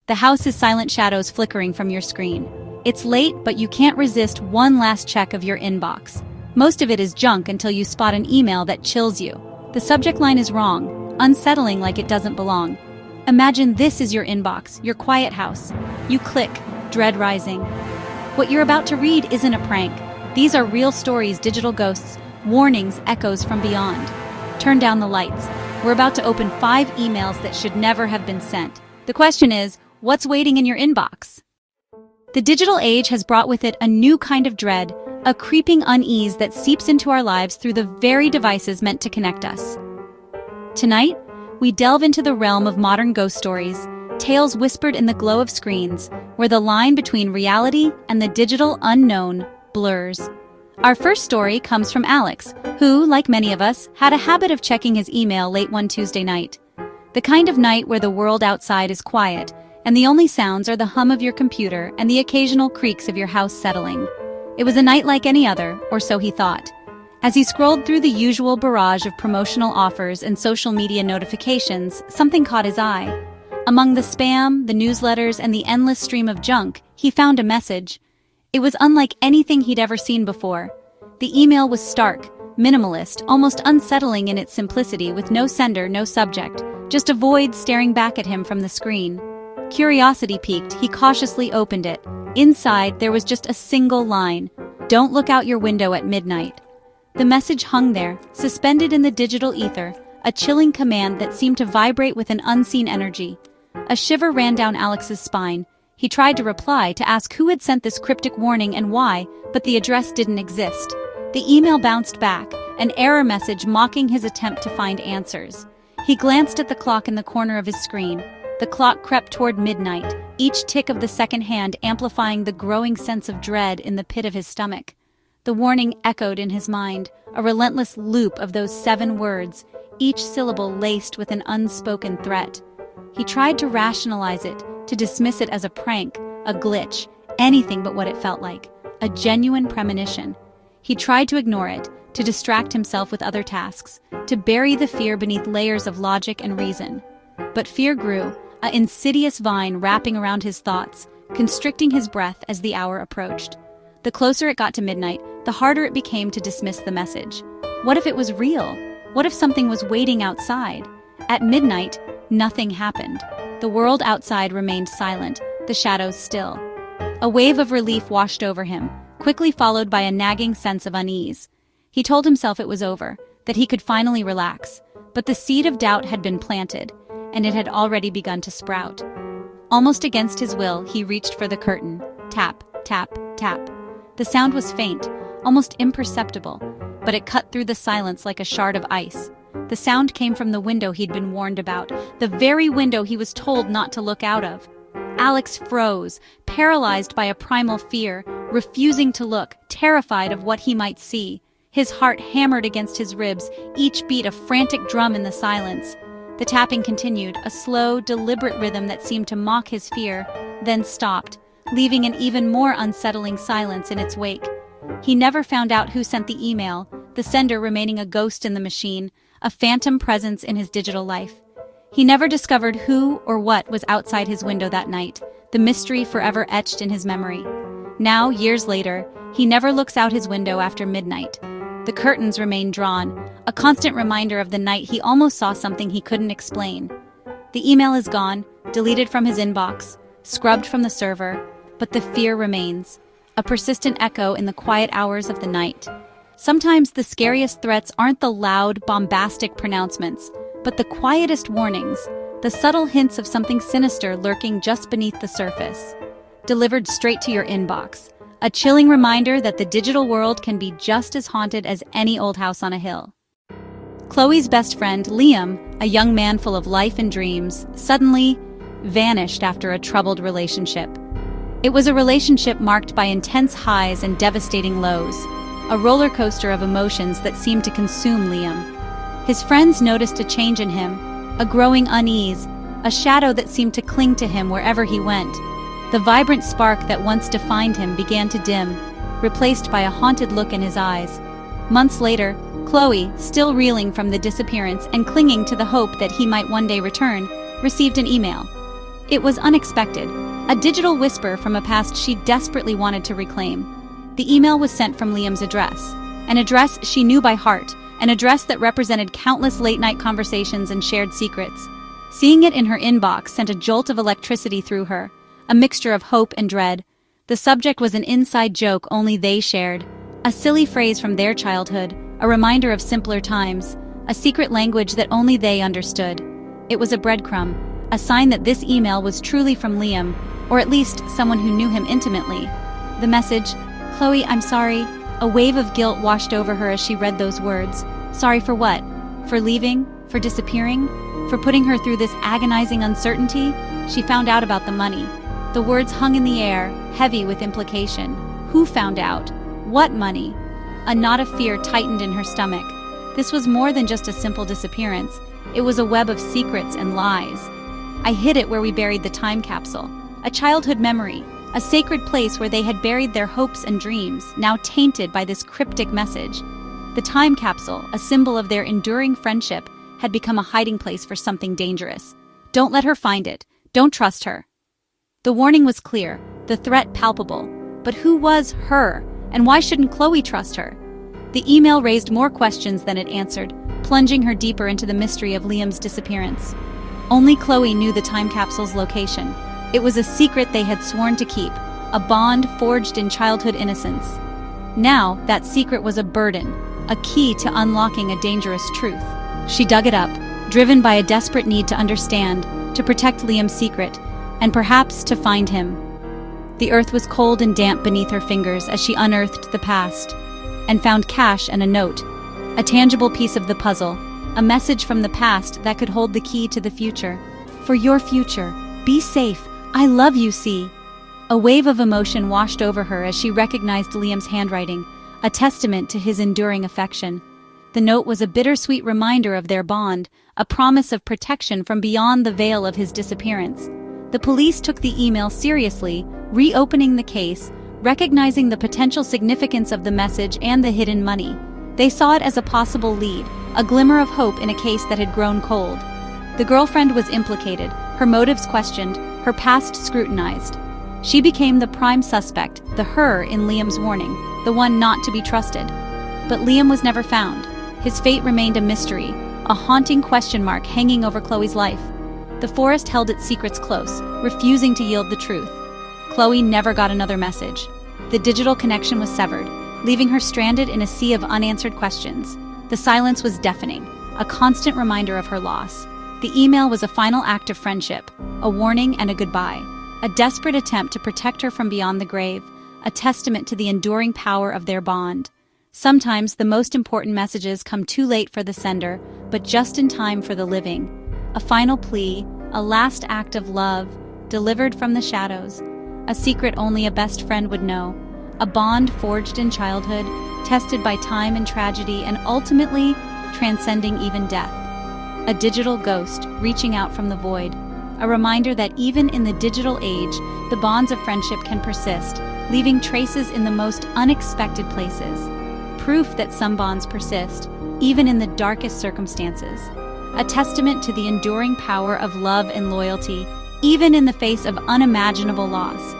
The house is silent shadows flickering from your screen. It's late, but you can't resist one last check of your inbox. Most of it is junk until you spot an email that chills you. The subject line is wrong, unsettling like it doesn't belong. Imagine this is your inbox, your quiet house. You click, dread rising. What you're about to read isn't a prank. These are real stories, digital ghosts, warnings, echoes from beyond. Turn down the lights. We're about to open 5 emails that should never have been sent. The question is, what's waiting in your inbox? The digital age has brought with it a new kind of dread, a creeping unease that seeps into our lives through the very devices meant to connect us. Tonight, we delve into the realm of modern ghost stories, tales whispered in the glow of screens, where the line between reality and the digital unknown blurs. Our first story comes from Alex, who, like many of us, had a habit of checking his email late one Tuesday night. The kind of night where the world outside is quiet, and the only sounds are the hum of your computer and the occasional creaks of your house settling. It was a night like any other, or so he thought. As he scrolled through the usual barrage of promotional offers and social media notifications, something caught his eye. Among the spam, the newsletters, and the endless stream of junk, he found a message. It was unlike anything he'd ever seen before. The email was stark, minimalist, almost unsettling in its simplicity, with no sender, no subject, just a void staring back at him from the screen. Curiosity piqued, he cautiously opened it. Inside, there was just a single line: "Don't look out your window at midnight." The message hung there, suspended in the digital ether, a chilling command that seemed to vibrate with an unseen energy. A shiver ran down Alex's spine. He tried to reply, to ask who had sent this cryptic warning and why, but the address didn't exist. The email bounced back, an error message mocking his attempt to find answers. He glanced at the clock in the corner of his screen. The clock crept toward midnight, each tick of the second hand amplifying the growing sense of dread in the pit of his stomach. The warning echoed in his mind, a relentless loop of those 7 words, each syllable laced with an unspoken threat. He tried to rationalize it, to dismiss it as a prank, a glitch, anything but what it felt like, a genuine premonition. He tried to ignore it, to distract himself with other tasks, to bury the fear beneath layers of logic and reason. But fear grew, an insidious vine wrapping around his thoughts, constricting his breath as the hour approached. The closer it got to midnight, the harder it became to dismiss the message. What if it was real? What if something was waiting outside? At midnight, nothing happened. The world outside remained silent, the shadows still. A wave of relief washed over him, quickly followed by a nagging sense of unease. He told himself it was over, that he could finally relax, but the seed of doubt had been planted, and it had already begun to sprout. Almost against his will, he reached for the curtain. Tap, tap, tap. The sound was faint, almost imperceptible, but it cut through the silence like a shard of ice. The sound came from the window he'd been warned about, the very window he was told not to look out of. Alex froze, paralyzed by a primal fear, refusing to look, terrified of what he might see. His heart hammered against his ribs, each beat a frantic drum in the silence. The tapping continued, a slow, deliberate rhythm that seemed to mock his fear, then stopped, leaving an even more unsettling silence in its wake. He never found out who sent the email, the sender remaining a ghost in the machine, a phantom presence in his digital life. He never discovered who or what was outside his window that night, the mystery forever etched in his memory. Now, years later, he never looks out his window after midnight. The curtains remain drawn, a constant reminder of the night he almost saw something he couldn't explain. The email is gone, deleted from his inbox, scrubbed from the server, but the fear remains, a persistent echo in the quiet hours of the night. Sometimes the scariest threats aren't the loud, bombastic pronouncements, but the quietest warnings, the subtle hints of something sinister lurking just beneath the surface. Delivered straight to your inbox, a chilling reminder that the digital world can be just as haunted as any old house on a hill. Chloe's best friend, Liam, a young man full of life and dreams, suddenly vanished after a troubled relationship. It was a relationship marked by intense highs and devastating lows, a roller coaster of emotions that seemed to consume Liam. His friends noticed a change in him, a growing unease, a shadow that seemed to cling to him wherever he went. The vibrant spark that once defined him began to dim, replaced by a haunted look in his eyes. Months later, Chloe, still reeling from the disappearance and clinging to the hope that he might one day return, received an email. It was unexpected, a digital whisper from a past she desperately wanted to reclaim. The email was sent from Liam's address, an address she knew by heart, an address that represented countless late-night conversations and shared secrets. Seeing it in her inbox sent a jolt of electricity through her, a mixture of hope and dread. The subject was an inside joke only they shared, a silly phrase from their childhood, a reminder of simpler times, a secret language that only they understood. It was a breadcrumb, a sign that this email was truly from Liam, or at least someone who knew him intimately. The message, "Chloe, I'm sorry." A wave of guilt washed over her as she read those words. Sorry for what? For leaving? For disappearing? For putting her through this agonizing uncertainty? She found out about the money. The words hung in the air, heavy with implication. Who found out? What money? A knot of fear tightened in her stomach. This was more than just a simple disappearance. It was a web of secrets and lies. I hid it where we buried the time capsule. A childhood memory, a sacred place where they had buried their hopes and dreams, now tainted by this cryptic message. The time capsule, a symbol of their enduring friendship, had become a hiding place for something dangerous. Don't let her find it. Don't trust her. The warning was clear, the threat palpable. But who was her, and why shouldn't Chloe trust her? The email raised more questions than it answered, plunging her deeper into the mystery of Liam's disappearance. Only Chloe knew the time capsule's location. It was a secret they had sworn to keep, a bond forged in childhood innocence. Now, that secret was a burden, a key to unlocking a dangerous truth. She dug it up, driven by a desperate need to understand, to protect Liam's secret, and perhaps to find him. The earth was cold and damp beneath her fingers as she unearthed the past, and found cash and a note, a tangible piece of the puzzle, a message from the past that could hold the key to the future. For your future, be safe. I love you, C. A wave of emotion washed over her as she recognized Liam's handwriting, a testament to his enduring affection. The note was a bittersweet reminder of their bond, a promise of protection from beyond the veil of his disappearance. The police took the email seriously, reopening the case, recognizing the potential significance of the message and the hidden money. They saw it as a possible lead, a glimmer of hope in a case that had grown cold. The girlfriend was implicated, her motives questioned, her past scrutinized. She became the prime suspect, the her in Liam's warning, the one not to be trusted. But Liam was never found. His fate remained a mystery, a haunting question mark hanging over Chloe's life. The forest held its secrets close, refusing to yield the truth. Chloe never got another message. The digital connection was severed, leaving her stranded in a sea of unanswered questions. The silence was deafening, a constant reminder of her loss. The email was a final act of friendship, a warning and a goodbye, a desperate attempt to protect her from beyond the grave, a testament to the enduring power of their bond. Sometimes the most important messages come too late for the sender, but just in time for the living. A final plea, a last act of love, delivered from the shadows, a secret only a best friend would know, a bond forged in childhood, tested by time and tragedy, and ultimately transcending even death. A digital ghost reaching out from the void, a reminder that even in the digital age, the bonds of friendship can persist, leaving traces in the most unexpected places. Proof that some bonds persist, even in the darkest circumstances. A testament to the enduring power of love and loyalty, even in the face of unimaginable loss.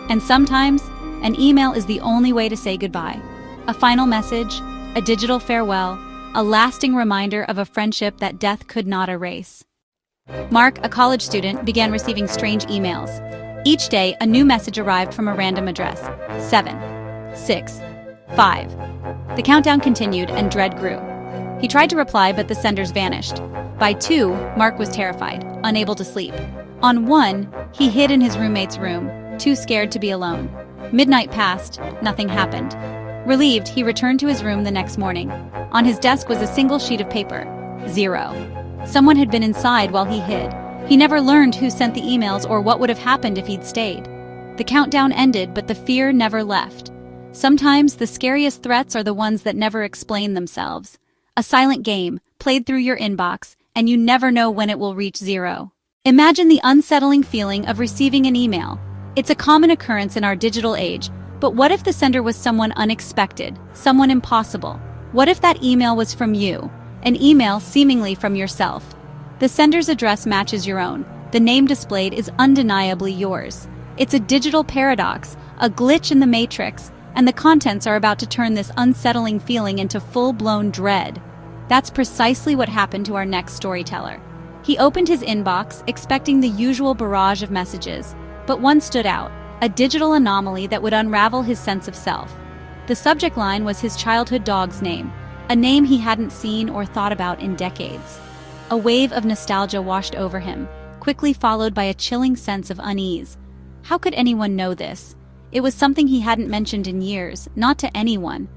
And sometimes, an email is the only way to say goodbye. A final message, a digital farewell, a lasting reminder of a friendship that death could not erase. Mark, a college student, began receiving strange emails. Each day, a new message arrived from a random address. 7, 6, 5. The countdown continued and dread grew. He tried to reply, but the senders vanished. By 2, Mark was terrified, unable to sleep. On 1, he hid in his roommate's room, too scared to be alone. Midnight passed, nothing happened. Relieved, he returned to his room the next morning. On his desk was a single sheet of paper. 0. Someone had been inside while he hid. He never learned who sent the emails or what would have happened if he'd stayed. The countdown ended, but the fear never left. Sometimes the scariest threats are the ones that never explain themselves. A silent game, played through your inbox, and you never know when it will reach 0. Imagine the unsettling feeling of receiving an email. It's a common occurrence in our digital age, but what if the sender was someone unexpected, someone impossible? What if that email was from you, an email seemingly from yourself? The sender's address matches your own, The name displayed is undeniably yours. It's a digital paradox, a glitch in the matrix, and the contents are about to turn this unsettling feeling into full-blown dread. That's precisely what happened to our next storyteller. He opened his inbox, expecting the usual barrage of messages, but one stood out, a digital anomaly that would unravel his sense of self. The subject line was his childhood dog's name, a name he hadn't seen or thought about in decades. A wave of nostalgia washed over him, quickly followed by a chilling sense of unease. How could anyone know this? It was something he hadn't mentioned in years, not to anyone.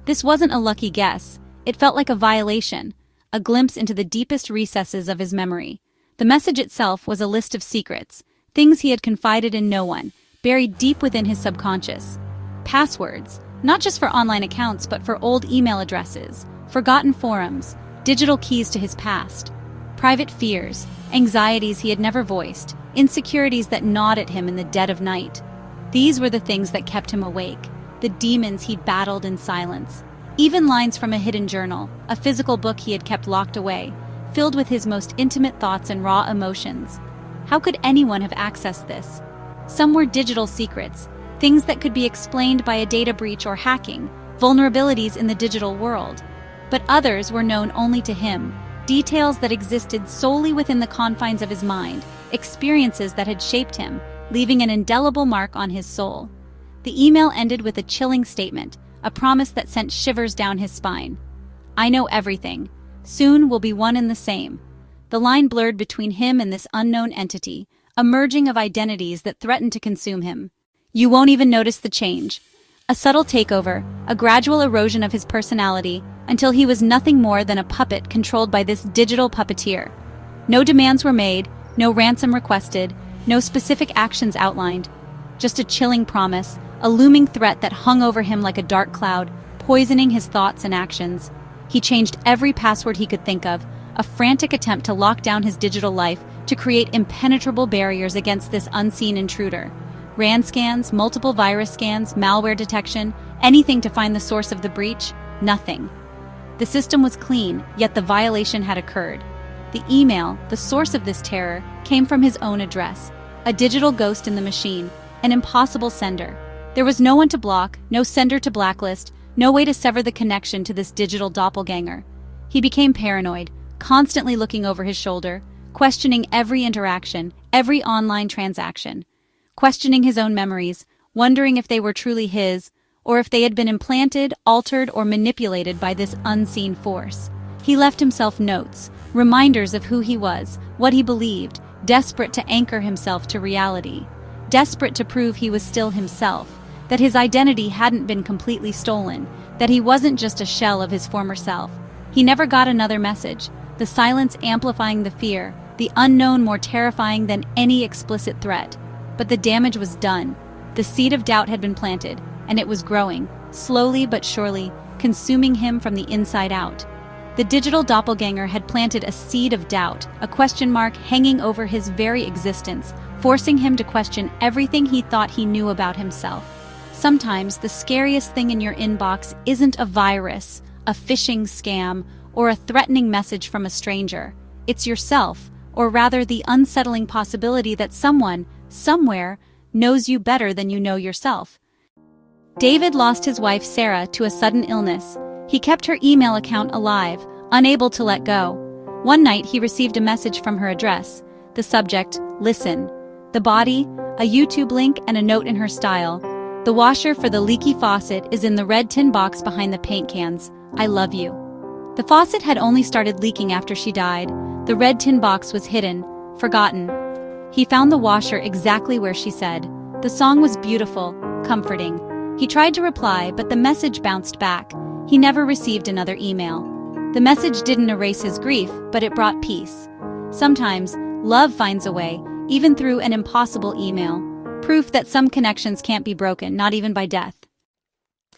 This wasn't a lucky guess. It felt like a violation, a glimpse into the deepest recesses of his memory. The message itself was a list of secrets, things he had confided in no one, buried deep within his subconscious. Passwords, not just for online accounts but for old email addresses, forgotten forums, digital keys to his past. Private fears, anxieties he had never voiced, insecurities that gnawed at him in the dead of night. These were the things that kept him awake, the demons he'd battled in silence. Even lines from a hidden journal, a physical book he had kept locked away, filled with his most intimate thoughts and raw emotions. How could anyone have accessed this? Some were digital secrets, things that could be explained by a data breach or hacking, vulnerabilities in the digital world. But others were known only to him, details that existed solely within the confines of his mind, experiences that had shaped him, leaving an indelible mark on his soul. The email ended with a chilling statement, a promise that sent shivers down his spine. "I know everything. Soon we'll be one and the same." The line blurred between him and this unknown entity, a merging of identities that threatened to consume him. You won't even notice the change. A subtle takeover, a gradual erosion of his personality, until he was nothing more than a puppet controlled by this digital puppeteer. No demands were made, no ransom requested, no specific actions outlined. Just a chilling promise, a looming threat that hung over him like a dark cloud, poisoning his thoughts and actions. He changed every password he could think of, a frantic attempt to lock down his digital life, to create impenetrable barriers against this unseen intruder. RAN scans, multiple virus scans, malware detection, anything to find the source of the breach, nothing. The system was clean, yet the violation had occurred. The email, the source of this terror, came from his own address, a digital ghost in the machine, an impossible sender. There was no one to block, no sender to blacklist, no way to sever the connection to this digital doppelganger. He became paranoid, constantly looking over his shoulder, questioning every interaction, every online transaction, questioning his own memories, wondering if they were truly his, or if they had been implanted, altered, or manipulated by this unseen force. He left himself notes, reminders of who he was, what he believed, desperate to anchor himself to reality, desperate to prove he was still himself, that his identity hadn't been completely stolen, that he wasn't just a shell of his former self. He never got another message, the silence amplifying the fear, the unknown more terrifying than any explicit threat. But the damage was done. The seed of doubt had been planted, and it was growing, slowly but surely, consuming him from the inside out. The digital doppelganger had planted a seed of doubt, a question mark hanging over his very existence, forcing him to question everything he thought he knew about himself. Sometimes the scariest thing in your inbox isn't a virus, a phishing scam, or a threatening message from a stranger. It's yourself, or rather the unsettling possibility that someone, somewhere, knows you better than you know yourself. David lost his wife Sarah to a sudden illness. He kept her email account alive, unable to let go. One night he received a message from her address. The subject, "Listen." The body, a YouTube link and a note in her style. "The washer for the leaky faucet is in the red tin box behind the paint cans. I love you." The faucet had only started leaking after she died. The red tin box was hidden, forgotten. He found the washer exactly where she said. The song was beautiful, comforting. He tried to reply, but the message bounced back. He never received another email. The message didn't erase his grief, but it brought peace. Sometimes, love finds a way, even through an impossible email. Proof that some connections can't be broken, not even by death.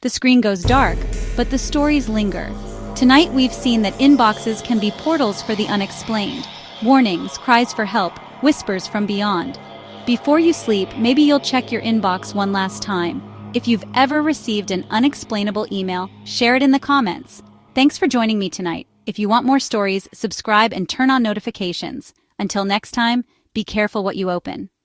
The screen goes dark, but the stories linger. Tonight we've seen that inboxes can be portals for the unexplained. Warnings, cries for help, whispers from beyond. Before you sleep, maybe you'll check your inbox one last time. If you've ever received an unexplainable email, share it in the comments. Thanks for joining me tonight. If you want more stories, subscribe and turn on notifications. Until next time, Be careful what you open.